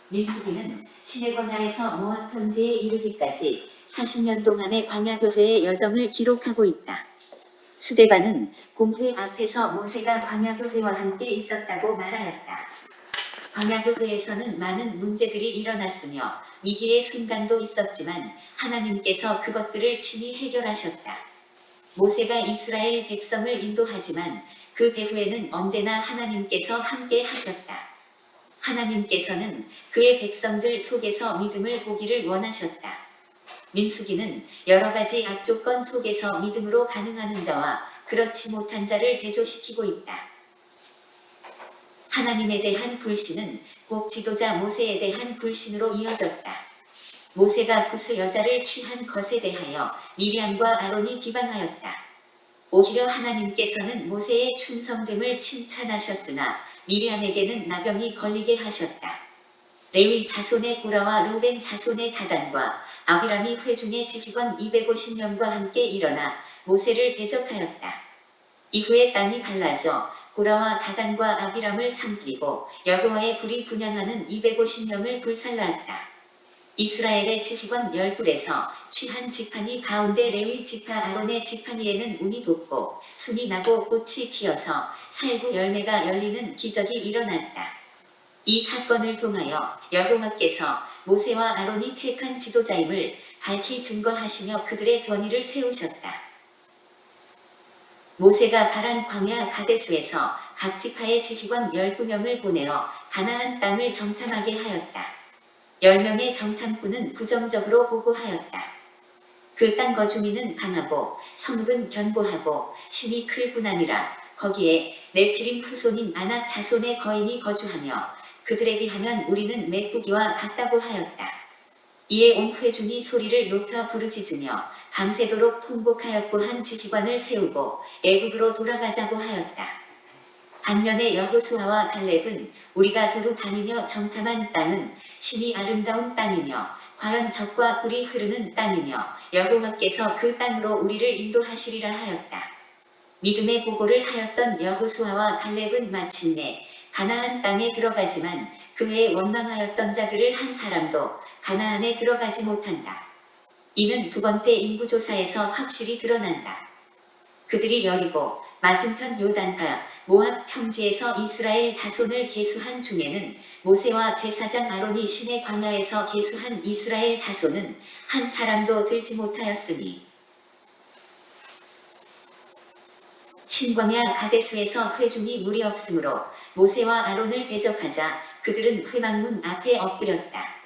민수기는 신의 광야에서 모압 평지에 이르기까지 40년 동안의 광야교회의 여정을 기록하고 있다. 스데반은 공회 앞에서 모세가 광야교회와 함께 있었다고 말하였다. 광야교회에서는 많은 문제들이 일어났으며 위기의 순간도 있었지만 하나님께서 그것들을 친히 해결하셨다. 모세가 이스라엘 백성을 인도하지만 그 배후에는 언제나 하나님께서 함께 하셨다. 하나님께서는 그의 백성들 속에서 믿음을 보기를 원하셨다. 민수기는 여러 가지 악조건 속에서 믿음으로 반응하는 자와 그렇지 못한 자를 대조시키고 있다. 하나님에 대한 불신은 곧 지도자 모세에 대한 불신으로 이어졌다. 모세가 구스 여자를 취한 것에 대하여 미리암과 아론이 비방하였다. 오히려 하나님께서는 모세의 충성됨을 칭찬하셨으나 미리암에게는 나병이 걸리게 하셨다. 레위 자손의 고라와 르벤 자손의 다단과 아비람이 회중의 지휘관 250명과 함께 일어나 모세를 대적하였다. 이후에 땅이 갈라져 고라와 다단과 아비람을 삼키고 여호와의 불이 분향하는 250명을 불살랐다. 이스라엘의 지휘관 12에서 취한 지팡이 가운데 레위 지파 아론의 지팡이에는 운이 돋고 순이 나고 꽃이 피어서 살구 열매가 열리는 기적이 일어났다. 이 사건을 통하여 여호와께서 모세와 아론이 택한 지도자임을 밝히 증거하시며 그들의 권위를 세우셨다. 모세가 바란 광야 가데스에서 각 지파의 지휘관 12명을 보내어 가나안 땅을 정탐하게 하였다. 10명의 정탐꾼은 부정적으로 보고하였다. 그 땅 거주민은 강하고 성읍은 견고하고 신이 클 뿐 아니라 거기에 네피림 후손인 아낙 자손의 거인이 거주하며 그들에 비하면 우리는 메뚜기와 같다고 하였다. 이에 온 회중이 소리를 높여 부르짖으며 밤새도록 통곡하였고 한 지휘관을 세우고 애굽으로 돌아가자고 하였다. 반면에 여호수아와 갈렙은 우리가 두루 다니며 정탐한 땅은 신이 아름다운 땅이며 과연 젖과 꿀이 흐르는 땅이며 여호와께서 그 땅으로 우리를 인도하시리라 하였다. 믿음의 보고를 하였던 여호수아와 갈렙은 마침내 가나안 땅에 들어가지만 그 외에 원망하였던 자들을 한 사람도 가나안에 들어가지 못한다. 이는 두 번째 인구조사에서 확실히 드러난다. 그들이 여리고 맞은편 요단가 모압 평지에서 이스라엘 자손을 계수한 중에는 모세와 제사장 아론이 신의 광야에서 계수한 이스라엘 자손은 한 사람도 들지 못하였으니 신광야 가데스에서 회중이 무리 없으므로 모세와 아론을 대적하자 그들은 회막문 앞에 엎드렸다.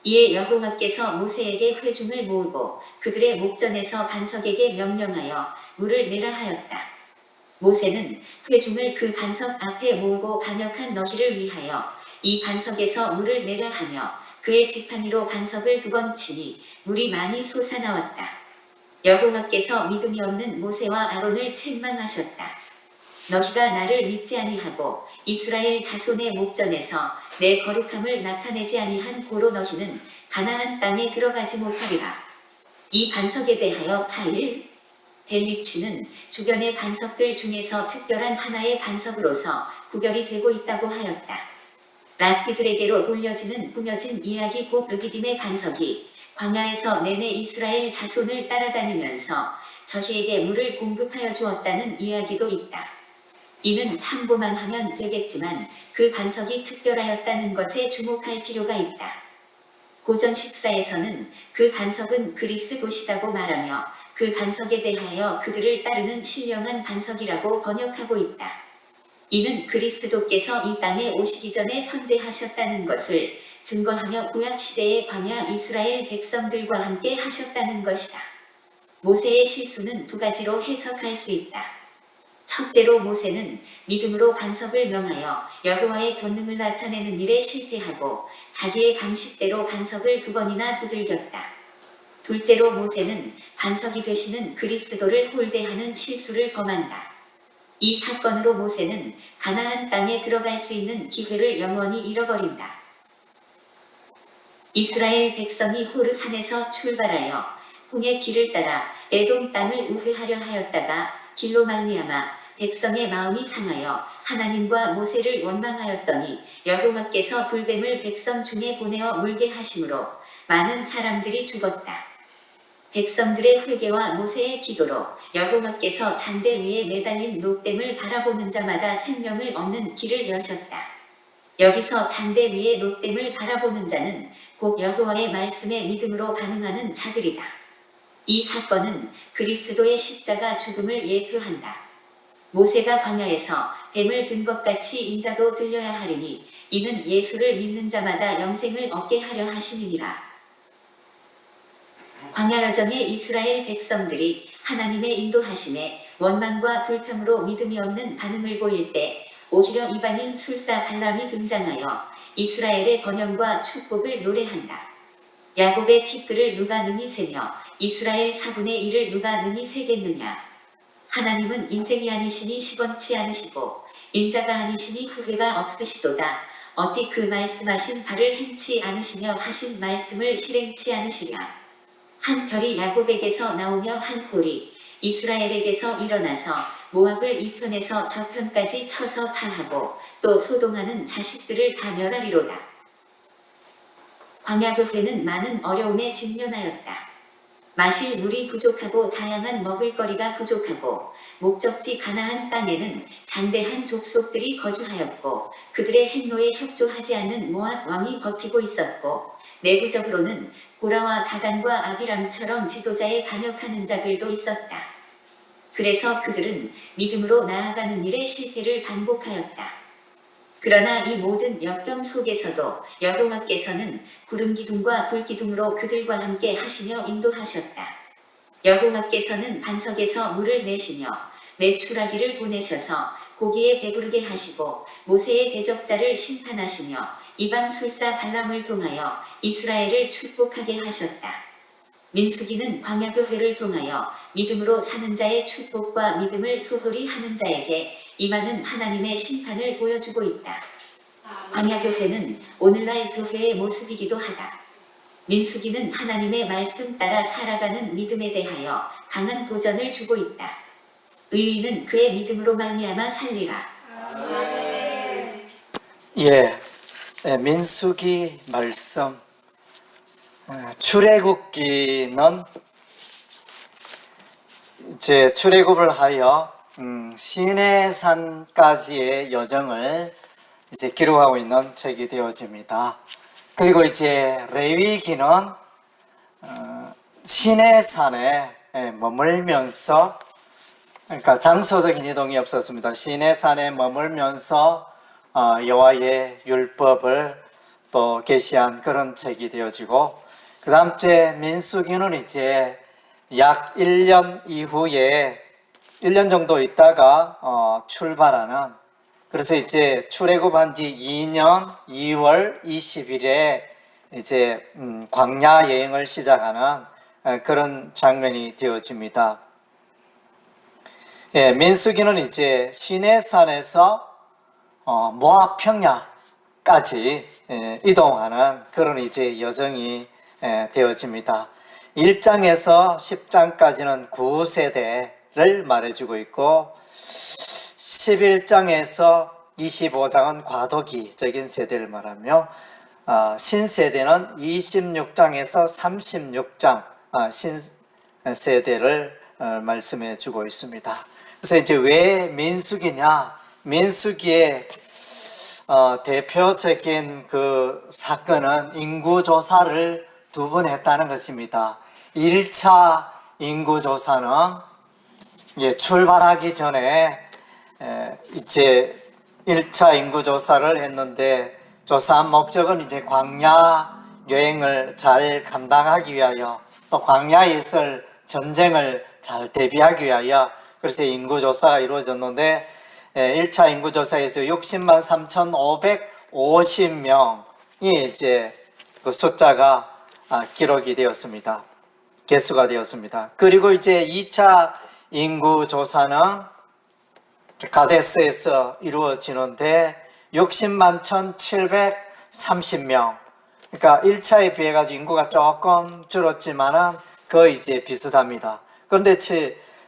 이에 여호와께서 모세에게 회중을 모으고 그들의 목전에서 반석에게 명령하여 물을 내라 하였다. 모세는 회중을 그 반석 앞에 모으고 반역한 너희를 위하여 이 반석에서 물을 내려 하며 그의 지팡이로 반석을 2번 치니 물이 많이 솟아나왔다. 여호와께서 믿음이 없는 모세와 아론을 책망하셨다. 너희가 나를 믿지 아니하고 이스라엘 자손의 목전에서 내 거룩함을 나타내지 아니한 고로 너희는 가나안 땅에 들어가지 못하리라. 이 반석에 대하여 타일 델리치는 주변의 반석들 중에서 특별한 하나의 반석으로서 구별이 되고 있다고 하였다. 랍비들에게로 돌려지는 꾸며진 이야기 곧 르기딤의 반석이 광야에서 내내 이스라엘 자손을 따라다니면서 저희에게 물을 공급하여 주었다는 이야기도 있다. 이는 참고만 하면 되겠지만 그 반석이 특별하였다는 것에 주목할 필요가 있다. 고전 식사에서는 그 반석은 그리스 도시다고 말하며 그 반석에 대하여 그들을 따르는 신령한 반석이라고 번역하고 있다. 이는 그리스도께서 이 땅에 오시기 전에 선제하셨다는 것을 증거하며 구약시대의 광야 이스라엘 백성들과 함께 하셨다는 것이다. 모세의 실수는 2가지로 해석할 수 있다. 첫째로 모세는 믿음으로 반석을 명하여 여호와의 권능을 나타내는 일에 실패하고 자기의 방식대로 반석을 2번이나 두들겼다. 둘째로 모세는 반석이 되시는 그리스도를 홀대하는 실수를 범한다. 이 사건으로 모세는 가나안 땅에 들어갈 수 있는 기회를 영원히 잃어버린다. 이스라엘 백성이 호르산에서 출발하여 홍해 길을 따라 에돔 땅을 우회하려 하였다가 길로 말미암아 백성의 마음이 상하여 하나님과 모세를 원망하였더니 여호와께서 불뱀을 백성 중에 보내어 물게 하심으로 많은 사람들이 죽었다. 백성들의 회개와 모세의 기도로 여호와께서 잔대 위에 매달린 노뱀을 바라보는 자마다 생명을 얻는 길을 여셨다. 여기서 잔대 위에 노뱀을 바라보는 자는 곧 여호와의 말씀에 믿음으로 반응하는 자들이다. 이 사건은 그리스도의 십자가 죽음을 예표한다. 모세가 광야에서 뱀을 든 것 같이 인자도 들려야 하리니 이는 예수를 믿는 자마다 영생을 얻게 하려 하심이니라. 광야 여정의 이스라엘 백성들이 하나님의 인도하심에 원망과 불평으로 믿음이 없는 반응을 보일 때 오히려 이방인 술사 발람이 등장하여 이스라엘의 번영과 축복을 노래한다. 야곱의 티끌을 누가 능히 세며 이스라엘 4분의 1을 누가 능히 세겠느냐. 하나님은 인생이 아니시니 시건치 않으시고 인자가 아니시니 후회가 없으시도다. 어찌 그 말씀하신 바를 행치 않으시며 하신 말씀을 실행치 않으시랴. 한 별이 야곱에게서 나오며 한 홀이 이스라엘에게서 일어나서 모압을 이 편에서 저 편까지 쳐서 파하고 또 소동하는 자식들을 다 멸하리로다. 광야교회는 많은 어려움에 직면하였다. 마실 물이 부족하고 다양한 먹을거리가 부족하고 목적지 가나안 땅에는 장대한 족속들이 거주하였고 그들의 행로에 협조하지 않는 모압 왕이 버티고 있었고 내부적으로는 고라와 다단과 아비람처럼 지도자에 반역하는 자들도 있었다. 그래서 그들은 믿음으로 나아가는 일에 실패를 반복하였다. 그러나 이 모든 역경 속에서도 여호와께서는 구름기둥과 불기둥으로 그들과 함께 하시며 인도하셨다. 여호와께서는 반석에서 물을 내시며 메추라기를 보내셔서 고기에 배부르게 하시고 모세의 대적자를 심판하시며 이방 술사 발람을 통하여 이스라엘을 축복하게 하셨다. 민수기는 광야교회를 통하여 믿음으로 사는 자의 축복과 믿음을 소홀히 하는 자에게 임하는 하나님의 심판을 보여주고 있다. 광야교회는 오늘날 교회의 모습이기도 하다. 민수기는 하나님의 말씀 따라 살아가는 믿음에 대하여 강한 도전을 주고 있다. 의인은 그의 믿음으로 말미암아 살리라. 예, 민수기 말씀 출애굽기는 이제 출애굽을 하여 시내산까지의 여정을 이제 기록하고 있는 책이 되어집니다. 그리고 이제 레위기는 시내산에 머물면서, 그러니까 장소적인 이동이 없었습니다. 시내산에 머물면서 여호와의 율법을 또 계시한 그런 책이 되어지고, 그 다음째 민수기는 이제 약 1년 이후에 1년 정도 있다가 출발하는, 그래서 이제 출애굽한 지 2년 2월 20일에 이제 광야 여행을 시작하는 그런 장면이 되어집니다. 예, 민수기는 이제 시내산에서 모압 평야까지 이동하는 그런 이제 여정이 되어집니다. 1장에서 10장까지는 9세대를 말해주고 있고 11장에서 25장은 과도기적인 세대를 말하며 신세대는 26장에서 36장 신세대를 말씀해 주고 있습니다. 그래서 이제 왜 민수기냐? 민수기의 대표적인 그 사건은 인구조사를 2번 했다는 것입니다. 1차 인구조사는 출발하기 전에 이제 1차 인구조사를 했는데, 조사한 목적은 이제 광야 여행을 잘 감당하기 위하여, 또 광야에 있을 전쟁을 잘 대비하기 위하여, 그래서 인구조사가 이루어졌는데 1차 인구조사에서 60만 3,550명이 이제 그 숫자가 기록이 되었습니다. 개수가 되었습니다. 그리고 이제 2차 인구조사는 가데스에서 이루어지는데 60만 1,730명. 그러니까 1차에 비해 가지고 인구가 조금 줄었지만은 거의 이제 비슷합니다. 그런데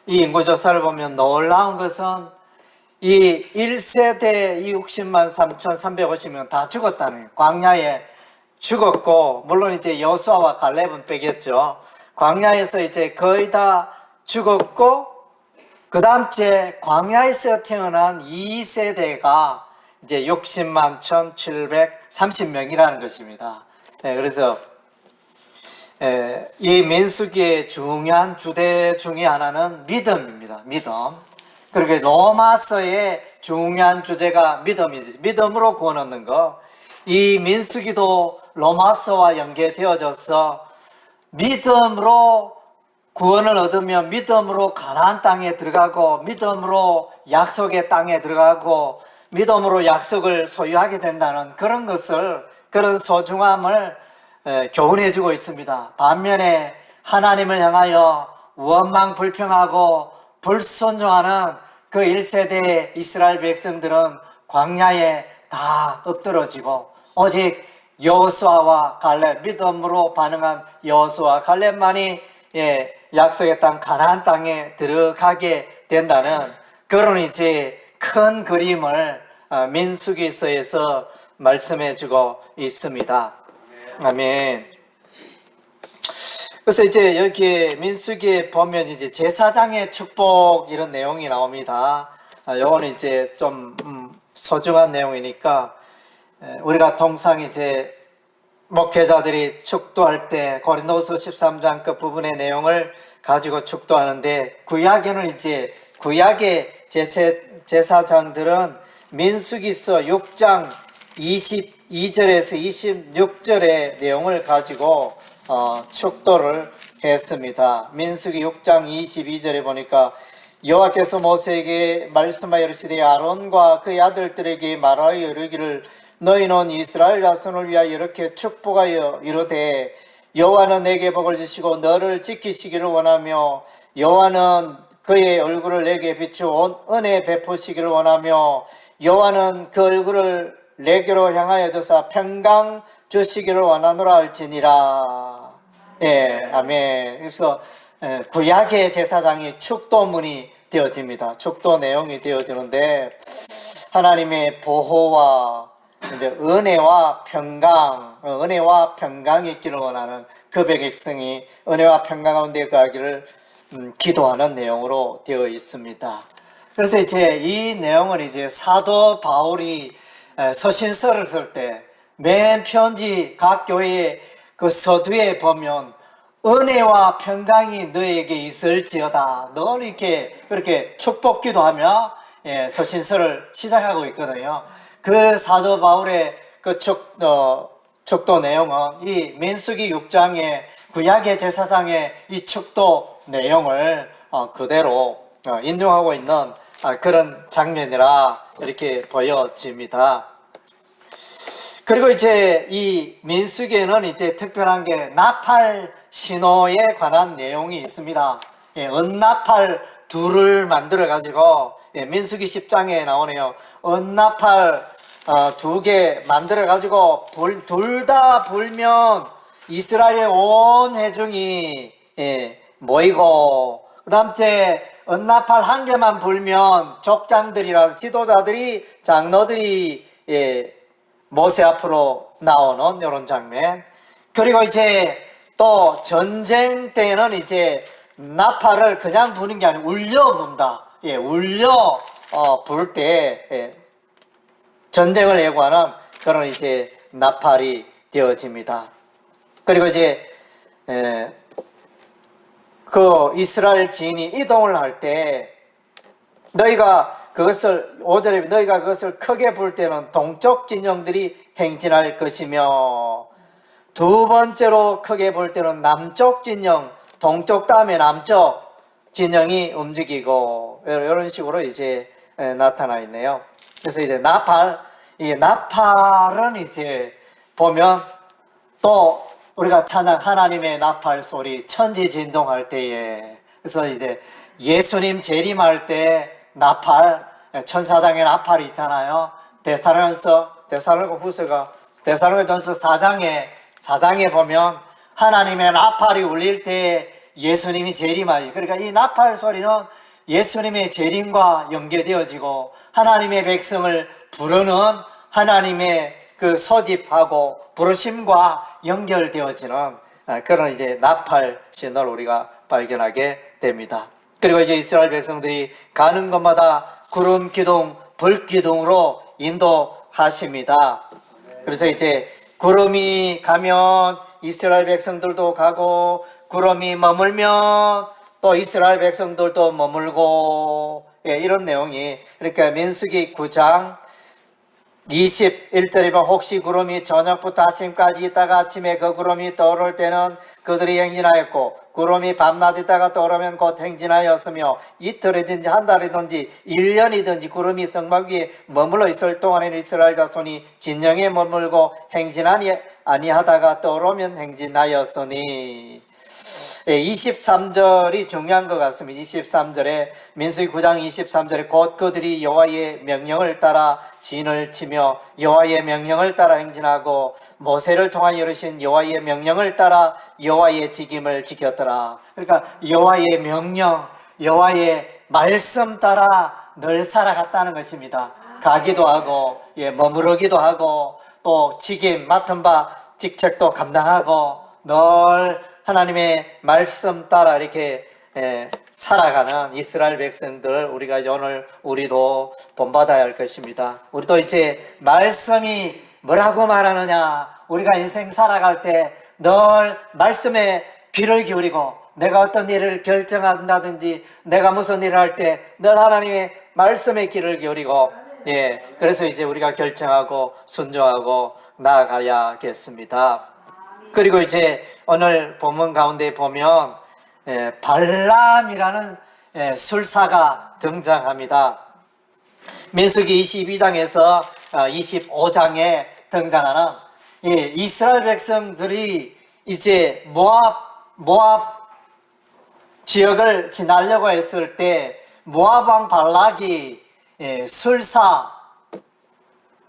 이 인구조사를 보면 놀라운 것은 이 1세대 이 60만 3,350명 다 죽었다는 거예요. 광야에 죽었고, 물론 이제 여수아와 갈렙은 빼겠죠. 광야에서 이제 거의 다 죽었고, 그 다음째 광야에서 태어난 2세대가 이제 60만 1,730명이라는 것입니다. 그래서 이 민수기의 중요한 주제 중에 하나는 믿음입니다. 믿음. 그렇게 로마서의 중요한 주제가 믿음이지. 믿음으로 구원 얻는 거. 이 민수기도 로마서와 연계되어져서 믿음으로 구원을 얻으면 믿음으로 가나안 땅에 들어가고, 믿음으로 약속의 땅에 들어가고, 믿음으로 약속을 소유하게 된다는 그런 것을, 그런 소중함을 교훈해 주고 있습니다. 반면에 하나님을 향하여 원망 불평하고 불순종하는 그 1세대 이스라엘 백성들은 광야에 다 엎드러지고, 오직 여호수아와 갈렙, 믿음으로 반응한 여호수아와 갈렙만이 약속의 땅 가나안 땅에 들어가게 된다는 그런 이제 큰 그림을 민수기서에서 말씀해 주고 있습니다. 아멘. 그래서 이제 여기에 민수기에 보면 이제 제사장의 축복 이런 내용이 나옵니다. 요거는 이제 좀 소중한 내용이니까 우리가 통상 이제 목회자들이 축도할 때 고린도서 13장 그 부분의 내용을 가지고 축도하는데, 구약에는 이제 구약의 제사장들은 민수기서 6장 22절에서 26절의 내용을 가지고 축도를 했습니다. 민수기 6장 22절에 보니까 여호와께서 모세에게 말씀하여 이르시되 아론과 그의 아들들에게 말하여 이르기를 너희는 이스라엘 자손을 위하여 이렇게 축복하여 이르되 여호와는 내게 복을 주시고 너를 지키시기를 원하며 여호와는 그의 얼굴을 내게 비추어 은혜 베푸시기를 원하며 여호와는 그 얼굴을 내게로 향하여 주사 평강 주시기를 원하노라 할지니라. 아멘. 그래서 구약의 제사장이 축도문이 되어집니다. 축도 내용이 되어지는데, 하나님의 보호와 이제 은혜와 평강이 있기를 원하는 그 백성이 은혜와 평강 가운데 가기를 기도하는 내용으로 되어 있습니다. 그래서 이제 이 내용을 이제 사도 바울이 서신서를 쓸 때 맨 편지 각 교회의 그 서두에 보면 은혜와 평강이 너에게 있을지어다. 늘 이렇게 그렇게 축복 기도하며 서신서를 시작하고 있거든요. 그 사도 바울의 그 축도 내용은 이 민수기 6장의 구약의 제사장의 이 축도 내용을 그대로 인용하고 있는 그런 장면이라 이렇게 보여집니다. 그리고 이제 이 민수기에는 이제 특별한 게 나팔 신호에 관한 내용이 있습니다. 은나팔 둘을 만들어 가지고 민수기 10장에 나오네요. 은나팔 2개 만들어 가지고 둘 다 불면 이스라엘의 온 회중이 모이고, 그 다음에 은나팔 1개만 불면 족장들이라 지도자들이 장로들이 모세 앞으로 나오는 이런 장면. 그리고 이제 또 전쟁 때는 이제 나팔을 그냥 부는 게 아니고 울려 분다. 울려 불 때 전쟁을 예고하는 그런 이제 나팔이 되어집니다. 그리고 이제 그 이스라엘 지인이 이동을 할 때 너희가 그것을 5절에 너희가 그것을 크게 불 때는 동쪽 진영들이 행진할 것이며, 두 번째로 크게 볼 때는 남쪽 진영, 동쪽 다음에 남쪽 진영이 움직이고, 이런 식으로 이제 나타나 있네요. 그래서 이제 이 나팔은 이제 보면 또 우리가 찬양 하나님의 나팔 소리, 천지 진동할 때에, 그래서 이제 예수님 재림할 때 나팔, 천사장의 나팔이 있잖아요. 데살로니가전서 4장에 보면 하나님의 나팔이 울릴 때 예수님이 재림하지. 그러니까 이 나팔 소리는 예수님의 재림과 연계되어지고 하나님의 백성을 부르는 하나님의 그 소집하고 부르심과 연결되어지는 그런 이제 나팔 신호를 우리가 발견하게 됩니다. 그리고 이제 이스라엘 백성들이 가는 곳마다 구름 기둥, 불 기둥으로 인도하십니다. 그래서 이제 구름이 가면 이스라엘 백성들도 가고, 구름이 머물면 또 이스라엘 백성들도 머물고, 이런 내용이 이렇게 민수기 9장 21절에 보면 혹시 구름이 저녁부터 아침까지 있다가 아침에 그 구름이 떠오를 때는 그들이 행진하였고, 구름이 밤낮 있다가 떠오르면 곧 행진하였으며, 이틀이든지 한 달이든지 1년이든지 구름이 성막 위에 머물러 있을 동안에는 이스라엘 자손이 진영에 머물고 행진하니 아니하다가 떠오르면 행진하였으니. 23절이 중요한 것 같습니다. 23절에 민수기 9장 23절에 곧 그들이 여호와의 명령을 따라 진을 치며 여호와의 명령을 따라 행진하고 모세를 통하여 이르신 여호와의 명령을 따라 여호와의 직임을 지켰더라. 그러니까 여호와의 명령, 여호와의 말씀 따라 늘 살아갔다는 것입니다. 가기도 하고 머무르기도 하고 또 직임 맡은 바 직책도 감당하고 늘 하나님의 말씀 따라 이렇게 살아가는 이스라엘 백성들, 우리가 이제 오늘 우리도 본받아야 할 것입니다. 우리도 이제 말씀이 뭐라고 말하느냐, 우리가 인생 살아갈 때 늘 말씀에 귀를 기울이고, 내가 어떤 일을 결정한다든지 내가 무슨 일을 할 때 늘 하나님의 말씀에 귀를 기울이고, 그래서 이제 우리가 결정하고 순종하고 나아가야겠습니다. 그리고 이제 오늘 본문 가운데 보면 발람이라는 술사가 등장합니다. 민수기 22장에서 25장에 등장하는 이스라엘 백성들이 이제 모압 지역을 지나려고 했을 때 모압 왕 발락이 술사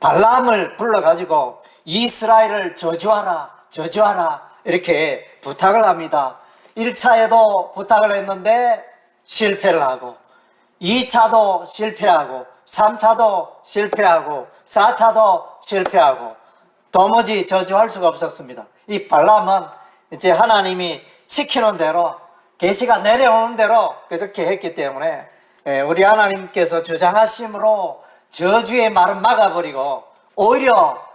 발람을 불러가지고 이스라엘을 저주하라 이렇게 부탁을 합니다. 1차에도 부탁을 했는데 실패를 하고, 2차도 실패하고, 3차도 실패하고, 4차도 실패하고, 도무지 저주할 수가 없었습니다. 이 발람은 이제 하나님이 시키는 대로, 계시가 내려오는 대로 그렇게 했기 때문에 우리 하나님께서 주장하심으로 저주의 말은 막아버리고, 오히려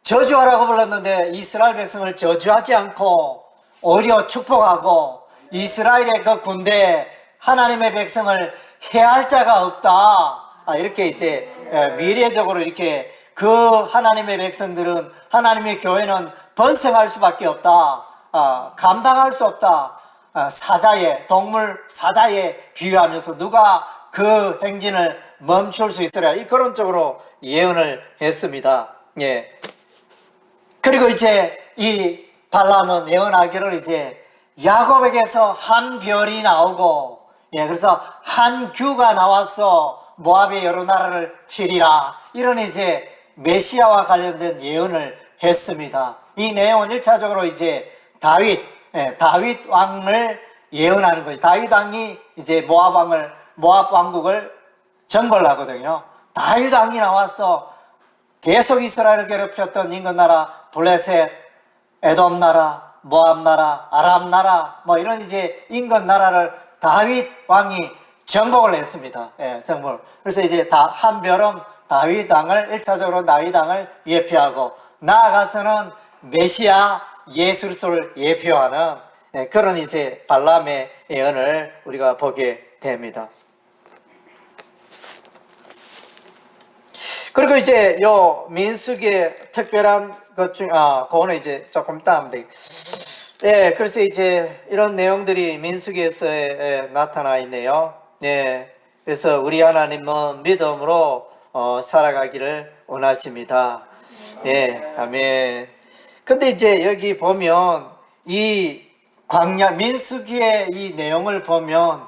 저주하라고 불렀는데 이스라엘 백성을 저주하지 않고 오히려 축복하고, 이스라엘의 그 군대에 하나님의 백성을 해할 자가 없다, 이렇게 이제 미래적으로 이렇게 그 하나님의 백성들은, 하나님의 교회는 번성할 수밖에 없다, 감당할 수 없다, 사자에, 동물 사자에 비유하면서 누가 그 행진을 멈출 수 있으랴, 그런 쪽으로 예언을 했습니다. 그리고 이제 이 발람은 예언하기를 이제 야곱에게서 한 별이 나오고, 그래서 한 규가 나와서 모압의 여러 나라를 치리라, 이런 이제 메시아와 관련된 예언을 했습니다. 이 내용은 1차적으로 이제 다윗 왕을 예언하는 거죠. 다윗 왕이 이제 모압 왕국을 정벌을 하거든요. 다윗 왕이 나와서 계속 이스라엘을 괴롭혔던 인근 나라 블레셋, 에돔 나라, 모압 나라, 아람 나라, 이런 이제 인근 나라를 다윗 왕이 정복을 했습니다. 정복. 그래서 이제 한 별은 다윗 왕을 1차적으로 다윗 왕을 예표하고, 나아가서는 메시아 예수 그리스도를 예표하는 그런 이제 발람의 예언을 우리가 보게 됩니다. 그리고 이제 요 민수기의 특별한 것 중, 그거는 이제 조금 이따 하면 되겠습니다. 그래서 이제 이런 내용들이 민수기에서 나타나 있네요. 그래서 우리 하나님은 믿음으로 살아가기를 원하십니다. 아멘. 근데 이제 여기 보면 이 광야, 민수기의 이 내용을 보면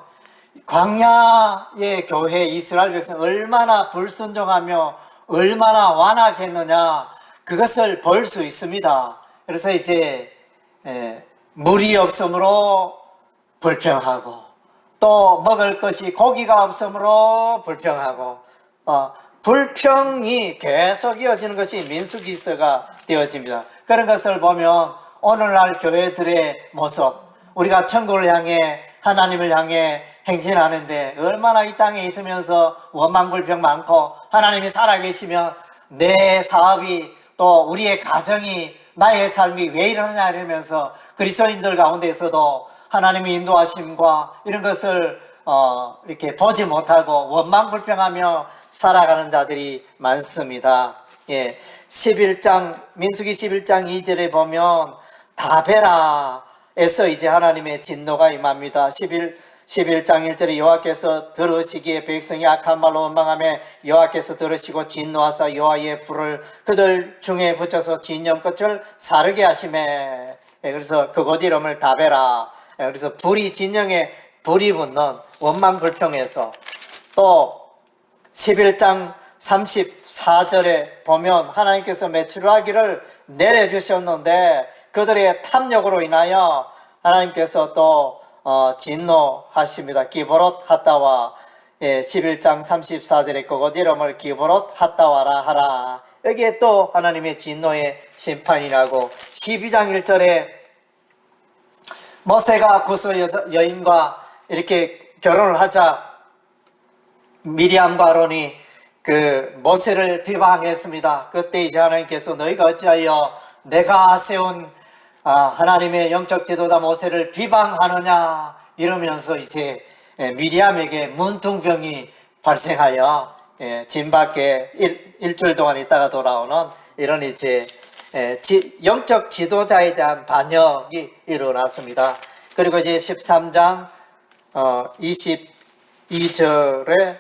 광야의 교회 이스라엘 백성 얼마나 불순종하며 얼마나 완악했느냐, 그것을 볼 수 있습니다. 그래서 이제 물이 없으므로 불평하고, 또 먹을 것이 고기가 없으므로 불평하고 불평이 계속 이어지는 것이 민수기서가 되어집니다. 그런 것을 보면 오늘날 교회들의 모습, 우리가 천국을 향해 하나님을 향해 행진하는데 얼마나 이 땅에 있으면서 원망불평 많고 하나님이 살아계시면 내 사업이 또 우리의 가정이 나의 삶이 왜 이러느냐 이러면서 그리스도인들 가운데서도 하나님의 인도하심과 이런 것을 이렇게 보지 못하고 원망불평하며 살아가는 자들이 많습니다. 예, 11장 민수기 11장 2절에 보면 다베라에서 이제 하나님의 진노가 임합니다. 11장 1절에 여호와께서 들으시기에 백성이 악한 말로 원망하며 여호와께서 들으시고 진노하사 여호와의 불을 그들 중에 붙여서 진영 끝을 사르게 하시매. 그래서 그곳 이름을 다베라. 그래서 불이 진영에 불이 붙는 원망불평에서 또 11장 34절에 보면 하나님께서 메추라기를 내려주셨는데 그들의 탐욕으로 인하여 하나님께서 또 진노하십니다. 기브롯 핫다와 11장 34절에 그곳 이름을 기브롯 핫다와라 하라. 여기에 또 하나님의 진노의 심판이라고 12장 1절에 모세가 구스 여인과 이렇게 결혼을 하자 미리암과 아론이 그 모세를 비방했습니다. 그때 이제 하나님께서 너희가 어찌하여 내가 세운 하나님의 영적 지도자 모세를 비방하느냐 이러면서 이제 미리암에게 문둥병이 발생하여 진 밖에 일주일 동안 있다가 돌아오는 이런 이제 영적 지도자에 대한 반역이 일어났습니다. 그리고 이제 13장 22절에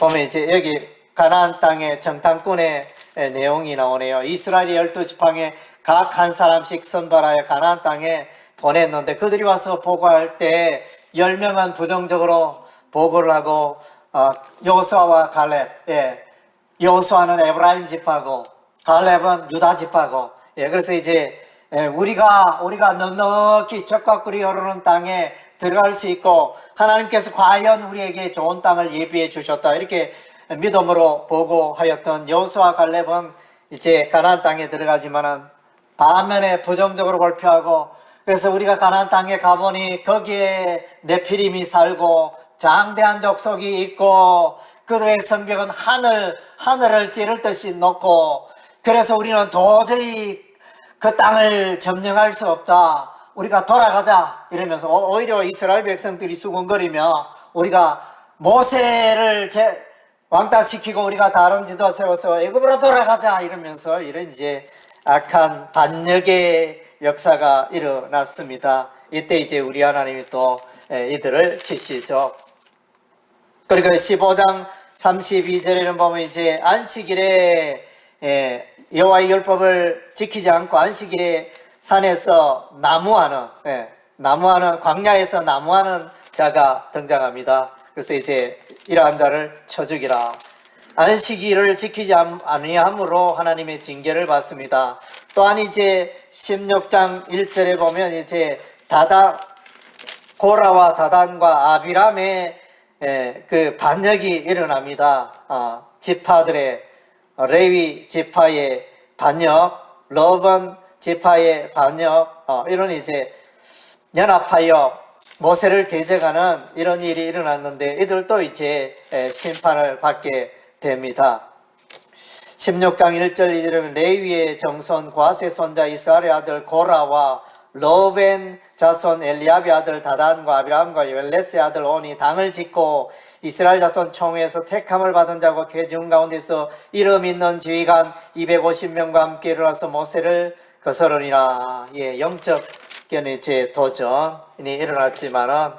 보면 이제 여기 가나안 땅의 정탐꾼의 내용이 나오네요. 이스라엘이 12지팡에 각 한 사람씩 선발하여 가나안 땅에 보냈는데 그들이 와서 보고할 때 10명은 부정적으로 보고를 하고 여호수아와 갈렙, 여호수아는 에브라임 지파고 갈렙은 유다 지파고, 그래서 이제 우리가 넉넉히 적과 꿀이 흐르는 땅에 들어갈 수 있고 하나님께서 과연 우리에게 좋은 땅을 예비해 주셨다 이렇게 믿음으로 보고하였던 여호수아 갈렙은 이제 가나안 땅에 들어가지만은 반면에 부정적으로 발표하고, 그래서 우리가 가나안 땅에 가보니 거기에 네피림이 살고 장대한 족속이 있고 그들의 성벽은 하늘을 찌를 듯이 높고, 그래서 우리는 도저히 그 땅을 점령할 수 없다. 우리가 돌아가자 이러면서 오히려 이스라엘 백성들이 수군거리며 우리가 모세를 왕따시키고 우리가 다른 지도 세워서 애굽으로 돌아가자 이러면서 이런 이제 악한 반역의 역사가 일어났습니다. 이때 이제 우리 하나님이 또 이들을 치시죠. 그리고 15장 32절에는 보면 이제 안식일에 여호와의 율법을 지키지 않고 안식일에 산에서 나무하는 광야에서 나무하는 자가 등장합니다. 그래서 이제 이러한 자를 쳐 죽이라. 안식일을 지키지 아니함으로 하나님의 징계를 받습니다. 또한 이제 16장 1절에 보면 이제 고라와 다단과 아비람의 그 반역이 일어납니다. 지파들의 레위 지파의 반역, 러번 지파의 반역, 이런 이제 연합하여 모세를 대적하는 이런 일이 일어났는데 이들도 이제 심판을 받게 됩니다. 16장 1절 2절에 레위의 정손 과세 손자 이스라엘의 아들 고라와 러벤 자손 엘리압의 아들 다단과 아비람과 웰레스의 아들 온이 당을 짓고 이스라엘 자손 총회에서 택함을 받은 자고 회중 가운데서 이름 있는 지휘관 250명과 함께 일어나서 모세를 거스르니라. 영적 이제 도전이 일어났지만은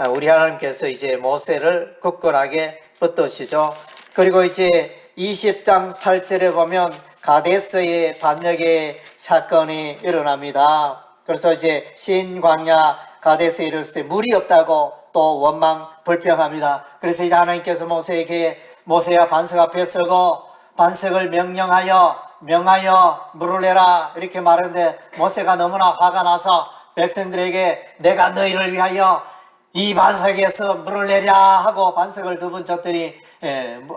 우리 하나님께서 이제 모세를 굳건하게 붙드시죠. 그리고 이제 20장 8절에 보면 가데스의 반역의 사건이 일어납니다. 그래서 이제 신광야 가데스에 이르렀을 때 물이 없다고 또 원망 불평합니다. 그래서 이제 하나님께서 모세에게 모세야 반석 앞에 서고 반석을 명하여 물을 내라 이렇게 말하는데 모세가 너무나 화가 나서 백성들에게 내가 너희를 위하여 이 반석에서 물을 내랴 하고 반석을 두 번 줬더니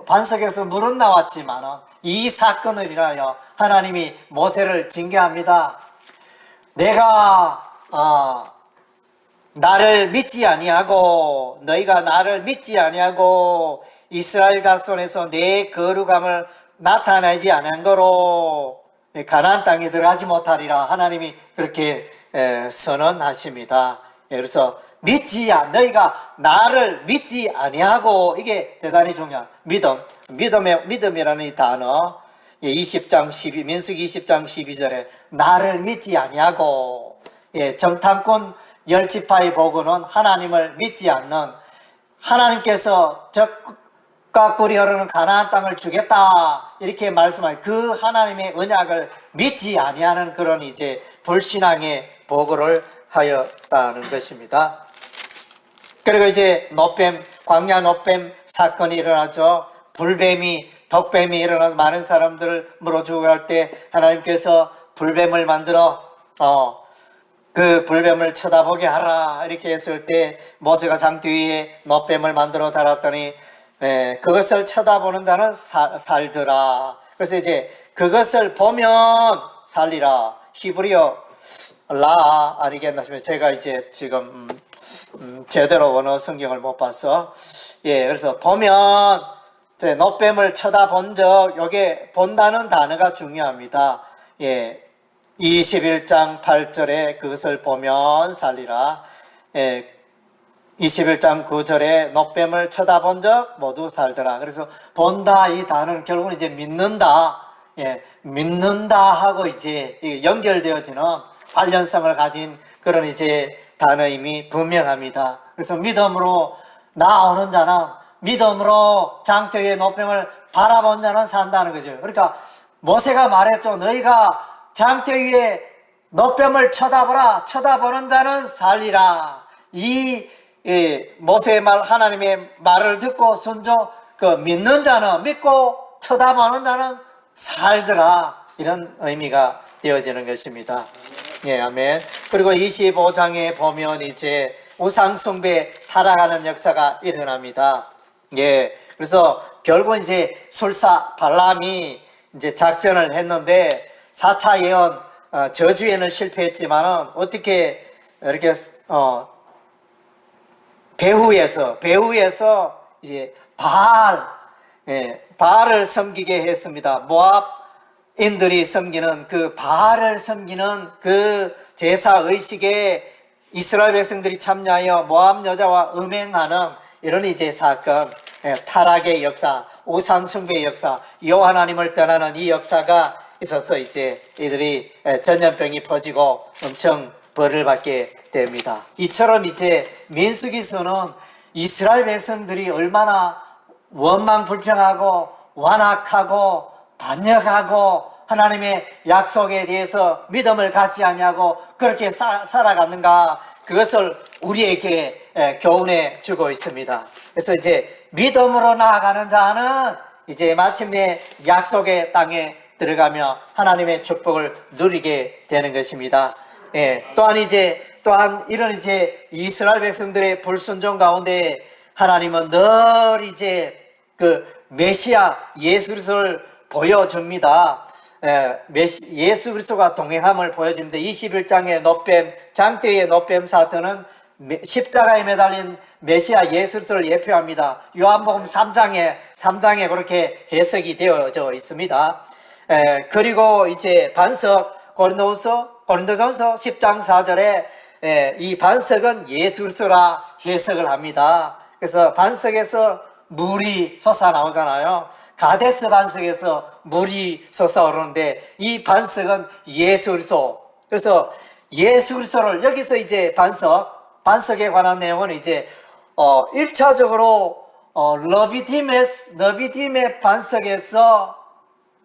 반석에서 물은 나왔지만 이 사건을 인하여 하나님이 모세를 징계합니다. 내가 나를 믿지 아니하고 너희가 나를 믿지 아니하고 이스라엘 자손에서 내 거룩함을 나타내지 않은 거로 가나안 땅에 들어가지 못하리라 하나님이 그렇게 선언하십니다. 그래서 너희가 나를 믿지 아니하고 이게 대단히 중요한 믿음이라는 이 단어 20장 12 민수기 20장 12절에 나를 믿지 아니하고 정탐꾼 10지파의 보고는 하나님을 믿지 않는 하나님께서 적과 꿀이 흐르는 가나안 땅을 주겠다 이렇게 말씀하신 그 하나님의 언약을 믿지 아니하는 그런 이제 불신앙의 보고를 하였다는 것입니다. 그리고 이제 광야 노뱀 사건이 일어나죠. 독뱀이 일어나서 많은 사람들을 물어 죽어갈 때 하나님께서 불뱀을 만들어 그 불뱀을 쳐다보게 하라 이렇게 했을 때 모세가 장대 위에 노뱀을 만들어 달았더니 그것을 쳐다보는 자는 살더라. 그래서 이제 그것을 보면 살리라. 히브리어 라 아니겠나 싶어요. 제가 이제 지금 제대로 원어 성경을 못 봐서 그래서 보면 노뱀을 쳐다본 적 요게 본다는 단어가 중요합니다. 21장 8절에 그것을 보면 살리라. 21장 9절에 노뱀을 쳐다본 적 모두 살더라. 그래서 본다 이 단어는 결국은 이제 믿는다. 믿는다 하고 이제 연결되어지는 관련성을 가진 그런 이제 단어임이 분명합니다. 그래서 믿음으로 나오는 자는 믿음으로 장대 위의 노뱀을 바라본 자는 산다는 거죠. 그러니까 모세가 말했죠. 너희가 장대 위에 노뱀을 쳐다보라. 쳐다보는 자는 살리라. 이 모세의 말 하나님의 말을 듣고 믿는 자는 믿고 쳐다보는 자는 살더라. 이런 의미가 되어지는 것입니다. 아멘. 그리고 25장에 보면 이제 우상숭배 타락하는 역사가 일어납니다. 그래서 결국 이제 술사 발람이 이제 작전을 했는데 4차 예언 저주에는 실패했지만은 어떻게 이렇게 배후에서 이제 바알을 섬기게 했습니다. 모압인들이 섬기는 그 바알을 섬기는 그 제사 의식에 이스라엘 백성들이 참여하여 모압 여자와 음행하는 이런 이제 사건, 타락의 역사, 우상숭배의 역사, 여호와 하나님을 떠나는 이 역사가 있어서 이제 이들이 전염병이 퍼지고 엄청 벌을 받게 됩니다. 이처럼 이제 민수기서는 이스라엘 백성들이 얼마나 원망불평하고 완악하고 반역하고 하나님의 약속에 대해서 믿음을 갖지 않냐고 그렇게 살아갔는가 그것을 우리에게 교훈해 주고 있습니다. 그래서 이제 믿음으로 나아가는 자는 이제 마침내 약속의 땅에 들어가며 하나님의 축복을 누리게 되는 것입니다. 또한 이런 이제 이스라엘 백성들의 불순종 가운데 하나님은 늘 이제 그 메시아 예수 그리스도를 보여줍니다. 예수 그리스도가 동행함을 보여줍니다. 21장의 장대 위의 노뱀 사건은 십자가에 매달린 메시아 예수 그리스도를 예표합니다. 요한복음 3장에 그렇게 해석이 되어져 있습니다. 그리고 이제 반석 고린도전서 10장 4절에 이 반석은 예수 그리스도라 해석을 합니다. 그래서 반석에서 물이 솟아나오잖아요. 가데스 반석에서 물이 솟아오르는데 이 반석은 예수 그리스도. 그래서 예수 그리스도를 여기서 이제 반석에 관한 내용은 이제 1차적으로 러비딤의 반석에서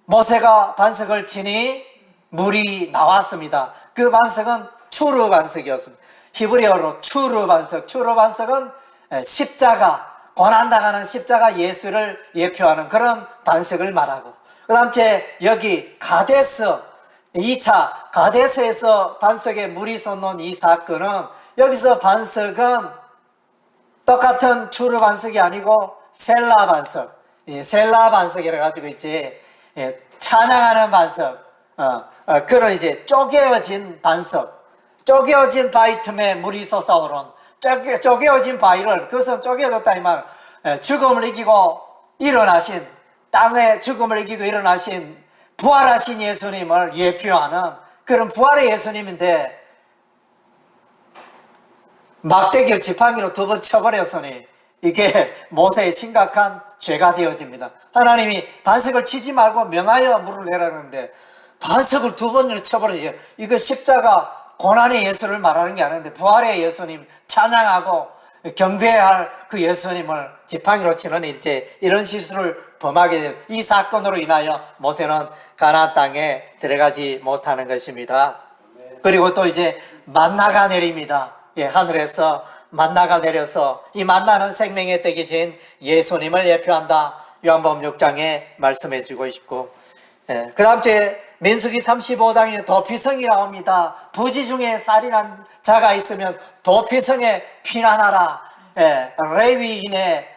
모세가 반석을 치니 물이 나왔습니다. 그 반석은 추르 반석이었습니다. 히브리어로 추르 반석은 십자가, 고난당하는 십자가 예수를 예표하는 그런 반석을 말하고, 그 다음 여기 가데스, 2차 가데스에서 반석에 물이 솟는 이 사건은, 여기서 반석은 똑같은 추르 반석이 아니고 셀라 반석, 셀라 반석이라 가지고 이제 찬양하는 반석, 그런 이제 쪼개어진 반석, 쪼개어진 바위 틈에 물이 솟아오른 쪼개어진 바위를, 그것은 쪼개어졌다 이 말, 죽음을 이기고 일어나신, 땅의 죽음을 이기고 일어나신 부활하신 예수님을 예표하는 그런 부활의 예수님인데, 막대기를 지팡이로 2번 쳐버렸으니 이게 모세의 심각한 죄가 되어집니다. 하나님이 반석을 치지 말고 명하여 물을 내라는데 반석을 2번을 쳐버려요. 이거 십자가 고난의 예수를 말하는 게 아닌데, 부활의 예수님 찬양하고 경배해야 할 그 예수님을 지팡이로 치는 이제 이런 실수를 범하게 된 이 사건으로 인하여 모세는 가나안 땅에 들어가지 못하는 것입니다. 그리고 또 이제 만나가 내립니다. 하늘에서 만나가 내려서 이 만나는 생명의 떡이신 예수님을 예표한다. 요한복음 6장에 말씀해 주고 있고, 그 다음 주에 민수기 35장에 도피성이 나옵니다. 부지 중에 살인한 자가 있으면 도피성에 피난하라. 레위인의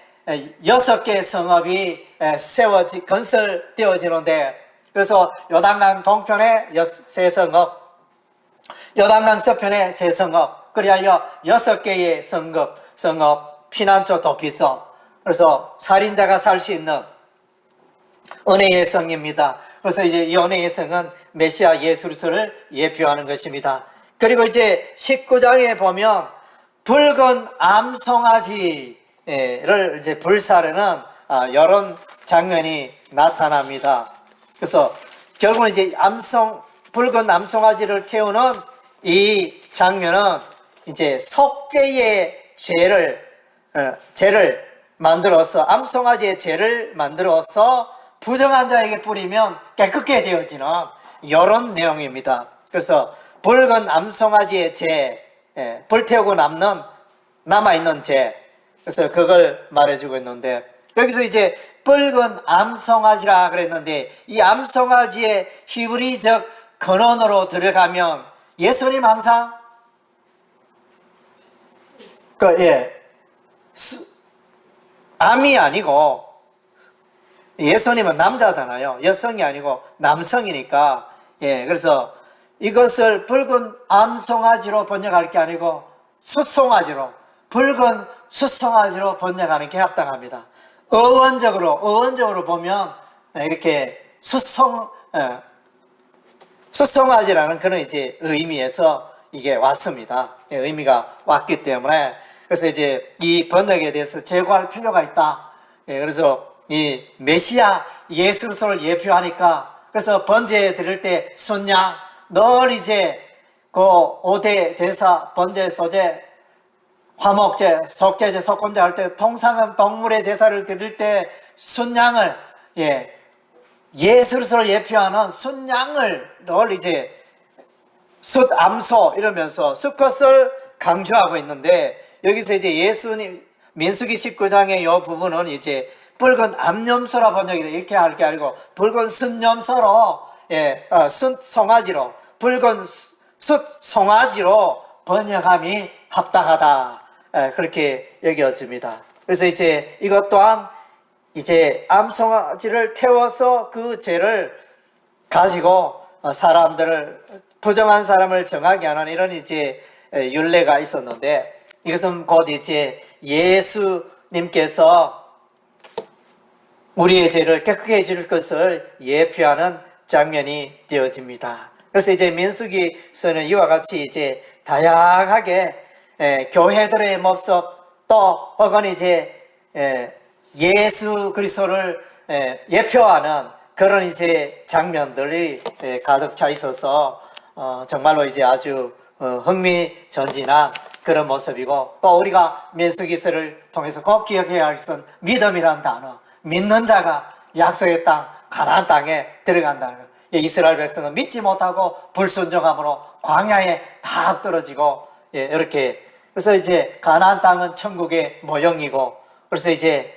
6개의 성읍이 건설되어지는데, 그래서 요단강 동편에 3성읍, 요단강 서편에 3성읍, 그리하여 6개의 성읍, 피난처 도피서, 그래서 살인자가 살 수 있는 은혜의 성입니다. 그래서 이제 이 은혜의 성은 메시아 예수 그리스도를 예표하는 것입니다. 그리고 이제 19장에 보면 붉은 암송아지를 이제 불사르는 이런 장면이 나타납니다. 그래서 결국은 이제 붉은 암송아지를 태우는 이 장면은 이제 속죄의 죄를 만들어서, 암송아지의 죄를 만들어서 부정한 자에게 뿌리면 깨끗게 되어지는 이런 내용입니다. 그래서 붉은 암송아지의 죄, 불태우고 남아있는 죄, 그래서 그걸 말해주고 있는데, 여기서 이제 붉은 암송아지라 그랬는데, 이 암송아지의 히브리적 근원으로 들어가면 예수님 항상 암이 아니고, 예수님은 남자잖아요. 여성이 아니고 남성이니까, 그래서 이것을 붉은 암송아지로 번역할 게 아니고 붉은 숫송아지로 번역하는 게 합당합니다. 어원적으로 보면 이렇게 숫송아지라는 그런 이제 의미에서 이게 왔습니다. 의미가 왔기 때문에, 그래서 이제 이 번역에 대해서 제고할 필요가 있다. 그래서 이 메시아 예수 그리스도를 예표하니까, 그래서 번제 드릴 때 순양, 늘 이제 그 5대 제사, 번제, 소제, 화목제, 속죄제, 속건제 할 때 통상은 동물의 제사를 드릴 때 순양을, 예수 그리스도를 예표하는 순양을 늘 이제 숫암소 이러면서 수컷을 강조하고 있는데, 여기서 이제 예수님 민수기 19장의 이 부분은 이제 붉은 암염소라 번역이 돼. 이렇게 할 게 아니고 붉은 숫염소로, 숫송아지로, 붉은 숫송아지로 번역함이 합당하다. 그렇게 여겨집니다. 그래서 이제 이것 또한 이제 암송아지를 태워서 그 죄를 가지고 사람들을, 부정한 사람을 정하게 하는 이런 이제 율례가 있었는데, 이것은 곧 이제 예수님께서 우리의 죄를 깨끗게 해줄 것을 예표하는 장면이 되어집니다. 그래서 이제 민수기서는 이와 같이 이제 다양하게 교회들의 모습, 또 혹은 이제 예수 그리스도를 예표하는 그런 이제 장면들이 가득 차 있어서 정말로 이제 아주 흥미전진한 그런 모습이고, 또 우리가 민수기서를 통해서 꼭 기억해야 할 것은 믿음이란 단어, 믿는 자가 약속의 땅 가나안 땅에 들어간다는 것. 이스라엘 백성은 믿지 못하고 불순종함으로 광야에 다 떨어지고, 이렇게, 그래서 이제 가나안 땅은 천국의 모형이고, 그래서 이제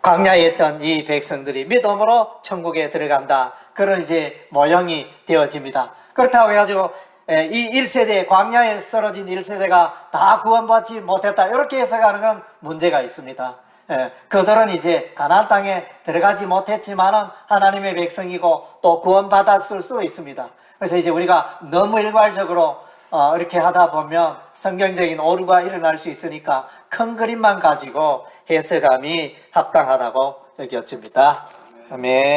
광야에 있던 이 백성들이 믿음으로 천국에 들어간다, 그런 이제 모형이 되어집니다. 그렇다고 해가지고 이 1세대, 광야에 쓰러진 1세대가 다 구원받지 못했다. 이렇게 해석하는 건 문제가 있습니다. 그들은 이제 가나안 땅에 들어가지 못했지만은 하나님의 백성이고 또 구원받았을 수도 있습니다. 그래서 이제 우리가 너무 일괄적으로 이렇게 하다 보면 성경적인 오류가 일어날 수 있으니까 큰 그림만 가지고 해석함이 합당하다고 여겨집니다. 아멘.